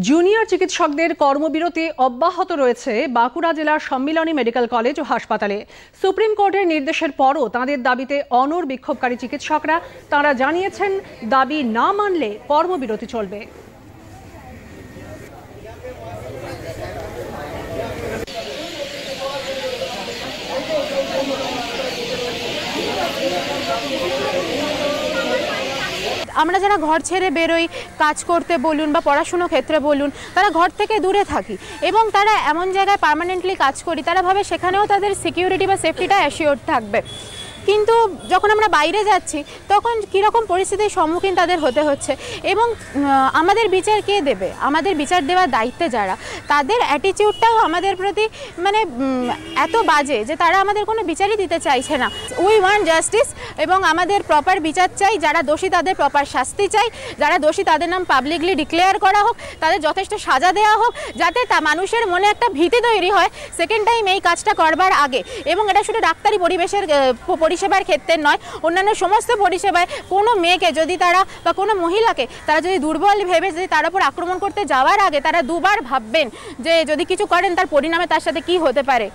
Junior চিকিৎসকদের কর্মবিরতি অব্যাহত রয়েছে বাঁকুড়া জেলার সম্মিলনী মেডিকেল কলেজ ও হাসপাতালে। সুপ্রিম কোর্টের নির্দেশের পরও তাঁদের দাবিতে অনড় বিক্ষোভকারী চিকিৎসকরা তাঁরা জানিয়েছেন দাবি না মানলে কর্মবিরতি চলবে। আমরা যারা ঘর ছেড়ে বেরোই কাজ করতে বলুন বা পড়াশুনো ক্ষেত্রে বলুন, তারা ঘর থেকে দূরে থাকি এবং তারা এমন জায়গায় পার্মানেন্টলি কাজ করি, তারা ভাবে সেখানেও তাদের সিকিউরিটি বা সেফটিটা অ্যাসিওর্ড থাকবে। কিন্তু যখন আমরা বাইরে যাচ্ছি তখন কীরকম পরিস্থিতির সম্মুখীন তাদের হতে হচ্ছে এবং আমাদের বিচার কে দেবে? আমাদের বিচার দেওয়ার দায়িত্বে যারা, তাদের অ্যাটিটিউডটাও আমাদের প্রতি মানে এত বাজে যে তারা আমাদের কোনো বিচারই দিতে চাইছে না। উই ওয়ান্ট জাস্টিস এবং আমাদের প্রপার বিচার চাই। যারা দোষী তাদের প্রপার শাস্তি চাই, যারা দোষী তাদের নাম পাবলিকলি ডিক্লেয়ার করা হোক, তাদের যথেষ্ট সাজা দেওয়া হোক, যাতে তা মানুষের মনে একটা ভীতি তৈরি হয় সেকেন্ড টাইম এই কাজটা করবার আগে। এবং এটা শুধু ডাক্তারি পরিষেবার ক্ষেত্রে নয়, অন্যান্য সমস্ত পরিষেবায় কোনো মেয়েকে যদি তারা বা কোনো মহিলাকে তারা যদি দুর্বল ভেবে যদি তার উপর আক্রমণ করতে যাওয়ার আগে তারা দুবার ভাববেন যে যদি কিছু করেন তার পরিণামে তার সাথে কি হতে পারে।